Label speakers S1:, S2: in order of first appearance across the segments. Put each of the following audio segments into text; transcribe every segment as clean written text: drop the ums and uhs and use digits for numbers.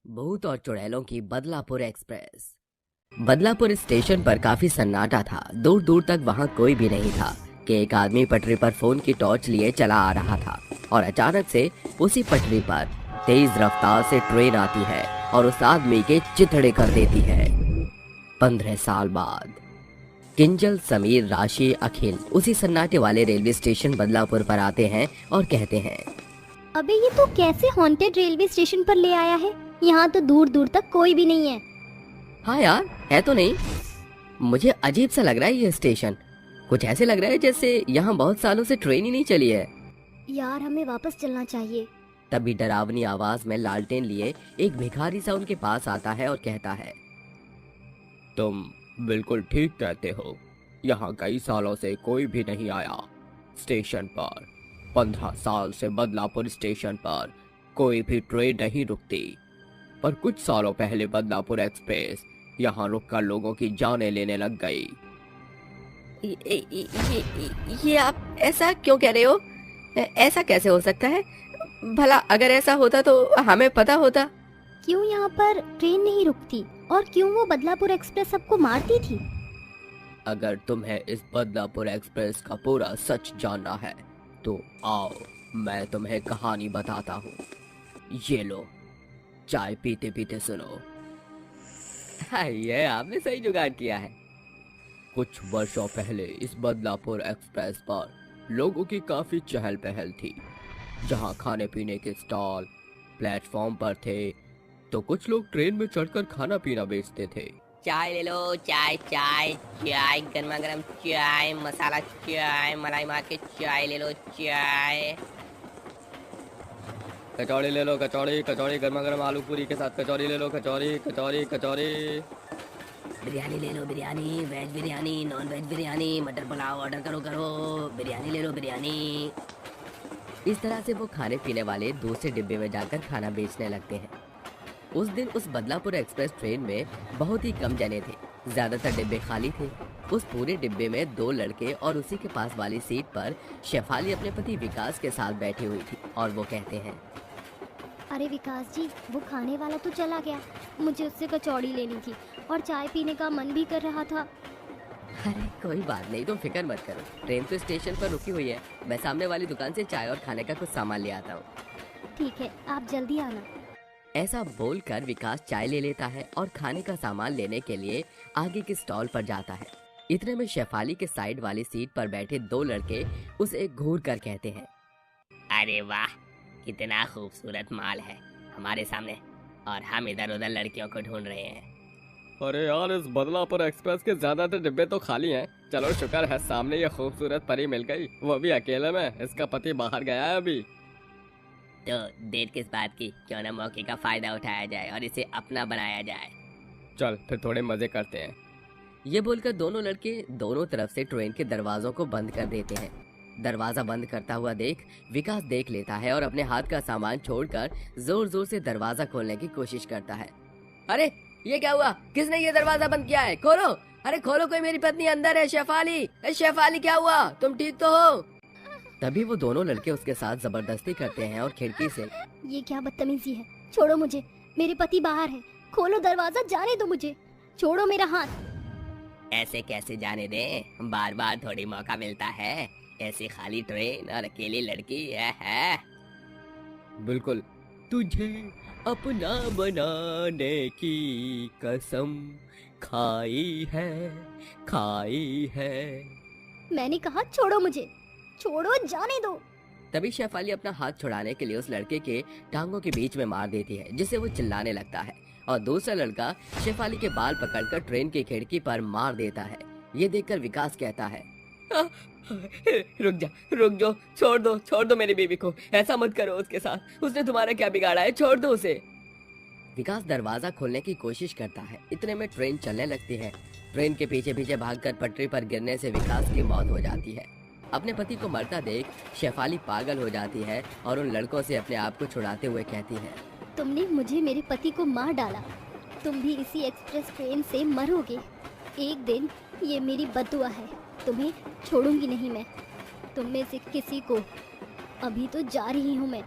S1: भूत और चुड़ैलों की बदलापुर एक्सप्रेस। बदलापुर स्टेशन पर काफी सन्नाटा था। दूर दूर तक वहां कोई भी नहीं था कि एक आदमी पटरी पर फोन की टॉर्च लिए चला आ रहा था और अचानक से उसी पटरी पर तेज रफ्तार से ट्रेन आती है और उस आदमी के चिथड़े कर देती है। 15 साल बाद किंजल, समीर, राशि, अखिल उसी सन्नाटे वाले रेलवे स्टेशन बदलापुर पर आते हैं और कहते हैं,
S2: अबे ये तो कैसे हॉन्टेड रेलवे स्टेशन पर ले आया है। यहाँ तो दूर दूर तक कोई भी नहीं है।
S1: हाँ यार, है तो नहीं। मुझे अजीब सा लग रहा है ये स्टेशन। कुछ ऐसे लग रहा है जैसे यहाँ बहुत सालों से ट्रेन ही नहीं चली है।
S2: यार हमें वापस चलना चाहिए।
S1: तभी डरावनी आवाज में लालटेन लिए एक भिखारी सा उनके पास आता है और कहता है, तुम बिल्कुल ठीक कहते हो। यहाँ कई सालों से कोई भी नहीं आया। स्टेशन पर 15 साल से बदलापुर स्टेशन पर कोई भी ट्रेन नहीं रुकती। पर कुछ सालों पहले बदलापुर एक्सप्रेस यहाँ रुककर लोगों की जानें लेने लग गई। ये आप ऐसा क्यों कह रहे हो? ऐसा कैसे हो सकता है? भला अगर ऐसा होता तो हमें पता होता।
S2: क्यों यहाँ पर ट्रेन नहीं रुकती और क्यों वो बदलापुर एक्सप्रेस सबको मारती थी?
S1: अगर तुम्हें इस बदलापुर एक्सप्रेस का पूरा सच जानना है तो आओ, मैं तुम्हें कहानी बताता हूँ। ये लो, चाय पीते पीते सुनो। हाँ, ये आपने सही जुगाड़ किया है। कुछ वर्षों पहले इस बदलापुर एक्सप्रेस पर लोगों की काफी चहल पहल थी। जहाँ खाने पीने के स्टॉल प्लेटफॉर्म पर थे तो कुछ लोग ट्रेन में चढ़कर खाना पीना बेचते थे।
S3: चाय ले लो, चाय चाय चाय, गर्मा गर्म चाय, मसाला चाय, मलाई मार के चाय ले लो, चाय।
S1: कचौड़ी ले लो, कचौड़ी कचौड़ी, गर्मा गर्म आलू पूरी के साथ कचौड़ी ले लो, कचौड़ी कचौड़ी कचौड़ी।
S3: बिरयानी ले लो, biryani, veg biryani, non veg biryani, मटर पुलाव ऑर्डर करो करो, बिरयानी ले लो, बिरयानी।
S1: इस तरह से वो खाने पीने वाले दूसरे डिब्बे में जाकर खाना बेचने लगते हैं। उस दिन उस बदलापुर एक्सप्रेस ट्रेन में बहुत ही कम जने थे। ज्यादातर डिब्बे खाली थे। उस पूरे डिब्बे में 2 लड़के और उसी के पास वाली सीट पर शेफाली अपने पति विकास के साथ बैठी हुई थी और वो कहते हैं,
S2: अरे विकास जी, वो खाने वाला तो चला गया। मुझे उससे कचौड़ी लेनी थी और चाय पीने का मन भी कर रहा था।
S1: अरे कोई बात नहीं, तुम फिक्र मत करो। ट्रेन तो स्टेशन पर रुकी हुई है। मैं सामने वाली दुकान से चाय और खाने का कुछ सामान ले आता हूँ।
S2: ठीक है, आप जल्दी आना।
S1: ऐसा बोलकर विकास चाय ले लेता है और खाने का सामान लेने के लिए आगे के स्टॉल पर जाता है। इतने में शेफाली के साइड वाली सीट पर बैठे 2 लड़के उसे घूर कर कहते हैं,
S3: अरे वाह, कितना खूबसूरत माल है हमारे सामने और हम इधर उधर लड़कियों को ढूंढ रहे हैं।
S4: अरे यार, इस बदलापुर एक्सप्रेस के ज्यादातर डिब्बे तो खाली हैं। चलो शुक्र है सामने ये खूबसूरत परी मिल गई, वो भी अकेले में। इसका पति बाहर गया है अभी।
S3: तो देर किस बात की, क्यों ना मौके का फायदा उठाया जाए और इसे अपना बनाया जाए।
S4: चल फिर थोड़े मजे करते हैं।
S1: ये बोलकर दोनों लड़के दोनों तरफ से ट्रेन के दरवाजों को बंद कर देते हैं। दरवाजा बंद करता हुआ देख विकास देख लेता है और अपने हाथ का सामान छोड़कर जोर जोर से दरवाजा खोलने की कोशिश करता है। अरे ये क्या हुआ? किसने ये दरवाजा बंद किया है? खोलो, अरे खोलो, कोई मेरी पत्नी अंदर है। शेफाली, शेफाली क्या हुआ? तुम ठीक तो हो? तभी वो दोनों लड़के उसके साथ जबरदस्ती करते हैं और खिड़की से,
S2: ये क्या बदतमीजी है? छोड़ो मुझे, मेरे पति बाहर है। खोलो दरवाजा, जाने दो मुझे। छोड़ो मेरा हाथ।
S3: ऐसे कैसे जाने दें, बार बार थोड़ी मौका मिलता है। ऐसी खाली ट्रेन और अकेली लड़की है।
S1: बिल्कुल, तुझे अपना बनाने की कसम खाई है, खाई है।
S2: मैंने कहा छोड़ो मुझे, छोड़ो, जाने दो।
S1: तभी शेफाली अपना हाथ छुड़ाने के लिए उस लड़के के टांगों के बीच में मार देती है, जिससे वो चिल्लाने लगता है और दूसरा लड़का शेफाली के बाल पकड़कर ट्रेन की खिड़की पर मार देता है। ये देखकर विकास कहता है, रुक जाओ, छोड़ दो मेरी बीवी को। ऐसा मत करो उसके साथ, उसने तुम्हारा क्या बिगाड़ा है? छोड़ दो उसे। विकास दरवाजा खोलने की कोशिश करता है। इतने में ट्रेन चलने लगती है। ट्रेन के पीछे पीछे भागकर पटरी पर गिरने से विकास की मौत हो जाती है। अपने पति को मरता देख शेफाली पागल हो जाती है और उन लड़कों से अपने आप को छुड़ाते हुए कहती है,
S2: तुमने मुझे मेरे पति को मार डाला। तुम भी इसी एक्सप्रेस ट्रेन से मरोगे एक दिन। ये मेरी बददुआ है। तुम्हें छोड़ूंगी नहीं मैं, तुम में से किसी को। अभी तो जा रही हूँ मैं।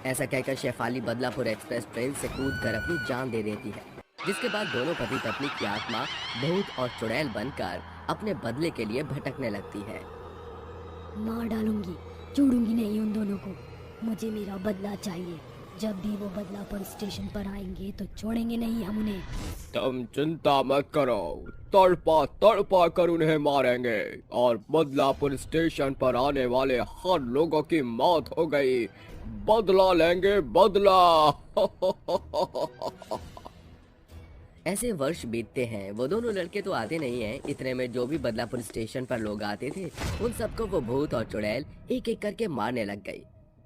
S1: ऐसा कहकर शेफाली बदलापुर एक्सप्रेस ट्रेन से कूदकर अपनी जान दे देती है, जिसके बाद दोनों पति पत्नी की आत्मा भूत और चुड़ैल बनकर अपने बदले के लिए भटकने लगती है।
S2: मार डालूंगी, छोड़ूंगी नहीं उन दोनों को। मुझे मेरा बदला चाहिए। जब भी वो बदलापुर स्टेशन पर आएंगे तो छोड़ेंगे नहीं हम उन्हें।
S4: तुम चिंता मत करो, तड़पा तड़पा कर उन्हें मारेंगे और बदलापुर स्टेशन पर आने वाले हर लोगों की मौत हो गई। बदला लेंगे, बदला।
S1: ऐसे वर्ष बीतते हैं। वो दोनों लड़के तो आते नहीं हैं। इतने में जो भी बदलापुर स्टेशन पर लोग आते थे उन सबको वो भूत और चुड़ैल एक एक करके मारने लग गई।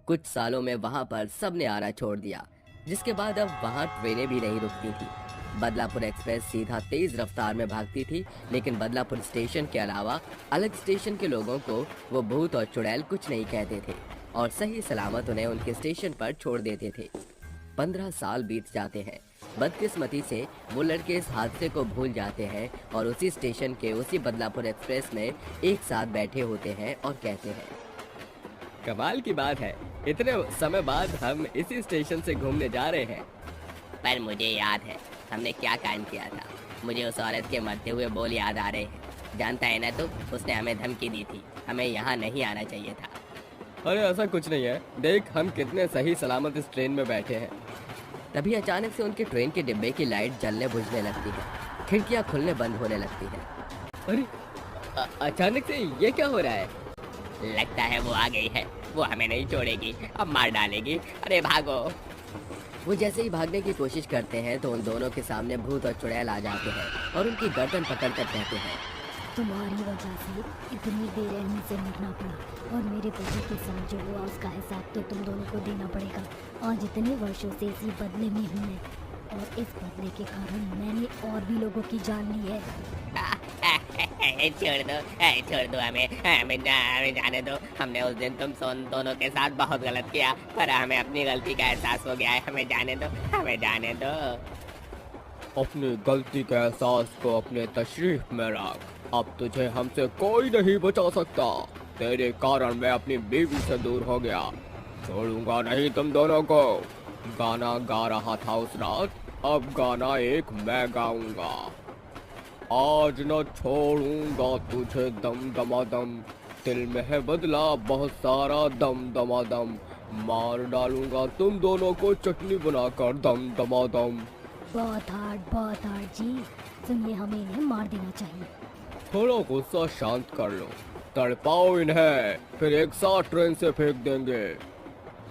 S1: कुछ सालों में वहां पर सबने आना छोड़ दिया, जिसके बाद अब वहां ट्रेनें भी नहीं रुकती थी। बदलापुर एक्सप्रेस सीधा तेज रफ्तार में भागती थी, लेकिन बदलापुर स्टेशन के अलावा अलग स्टेशन के लोगों को वो भूत और चुड़ैल कुछ नहीं कहते थे और सही सलामत उन्हें उनके स्टेशन पर छोड़ देते थे। 15 साल बीत जाते हैं। बदकिस्मती से वो लड़के इस हादसे को भूल जाते हैं और उसी स्टेशन के उसी बदलापुर एक्सप्रेस में एक साथ बैठे होते हैं और कहते हैं,
S4: कमाल की बात है, इतने समय बाद हम इसी स्टेशन से घूमने जा रहे हैं।
S3: पर मुझे याद है हमने क्या कांड किया था। मुझे उस औरत के मरते हुए बोल याद आ रहे हैं। जानता है ना, तो उसने हमें धमकी दी थी, हमें यहाँ नहीं आना चाहिए था।
S4: अरे ऐसा कुछ नहीं है, देख हम कितने सही सलामत इस ट्रेन में बैठे हैं।
S1: तभी अचानक से उनके ट्रेन के डिब्बे की लाइट जलने बुझने लगती है, खिड़कियां खुलने बंद होने लगती है।
S4: अरे अचानक से ये क्या हो रहा है?
S3: लगता है वो आ गई है, वो हमें नहीं छोड़ेगी, अब मार डालेगी। अरे भागो।
S1: वो जैसे ही भागने की कोशिश करते हैं तो उन दोनों के सामने भूत और चुड़ैल आ जाते हैं और उनकी गर्दन पकड़कर कहते हैं,
S2: तुम्हारी वजह से इतनी बेरहमी से मरना पड़ा और मेरे पति के साथ जो हुआ उसका हिसाब तो तुम दोनों को देना पड़ेगा। आज इतने वर्षों से इसी बदले में हूँ मैं, और इस बदले के कारण मैंने और भी लोगों की जान ली है।
S3: छोड़ दो हमें जाने दो। हमने उस दिन तुम दोनों के साथ बहुत गलत किया, पर हमें अपनी गलती का एहसास हो गया है। हमें जाने दो, हमें जाने दो।
S4: अपनी गलती के एहसास को अपने तशरीफ में रख। अब तुझे हमसे कोई नहीं बचा सकता। तेरे कारण मैं अपनी बीवी से दूर हो गया। छोड़ूंगा नहीं तुम दोनों को। गाना गा रहा था उस रात, अब गाना एक मैं गाऊंगा। आज न छोड़ूंगा तुझे दम दमादम, दिल में है बदला बहुत सारा दम दमादम। मार डालूंगा तुम दोनों को चटनी बनाकर दम दमादम।
S2: बहुत हार्ड जी। सुनिए, हमें इन्हें मार देना चाहिए।
S4: थोड़ा गुस्सा शांत कर लो, तड़पाओ इन्हें, फिर एक साथ ट्रेन से फेंक देंगे।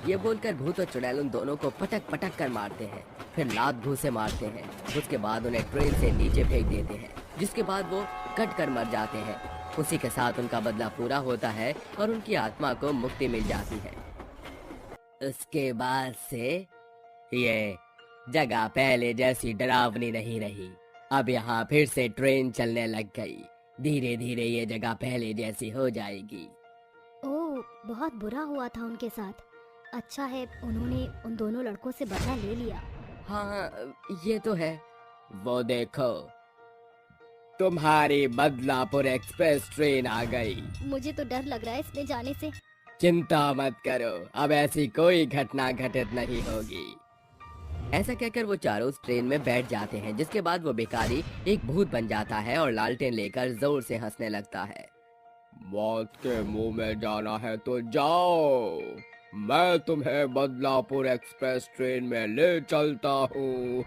S1: ये बोलकर भूत और चुड़ैल उन दोनों को पटक पटक कर मारते हैं, फिर लात घूंसे मारते हैं। उसके बाद उन्हें ट्रेन से नीचे फेंक देते हैं, जिसके बाद वो कट कर मर जाते हैं। उसी के साथ उनका बदला पूरा होता है और उनकी आत्मा को मुक्ति मिल जाती है। उसके बाद से ये जगह पहले जैसी डरावनी नहीं रही। अब यहाँ फिर से ट्रेन चलने लग गई। धीरे धीरे ये जगह पहले जैसी हो जाएगी।
S2: ओह, बहुत बुरा हुआ था उनके साथ। अच्छा है उन्होंने उन दोनों लड़कों से बदला ले लिया।
S1: हाँ, ये तो है।
S4: वो देखो, तुम्हारी बदलापुर एक्सप्रेस ट्रेन आ गई।
S2: मुझे तो डर लग रहा है इसमें जाने से।
S4: चिंता मत करो, अब ऐसी कोई घटना घटित नहीं होगी।
S1: ऐसा कहकर वो चारों उस ट्रेन में बैठ जाते हैं, जिसके बाद वो भिखारी एक भूत बन जाता है और लालटेन लेकर जोर से हंसने लगता है।
S4: मौत के मुंह में जाना है तो जाओ, मैं तुम्हें बदलापुर एक्सप्रेस ट्रेन में ले चलता हूँ।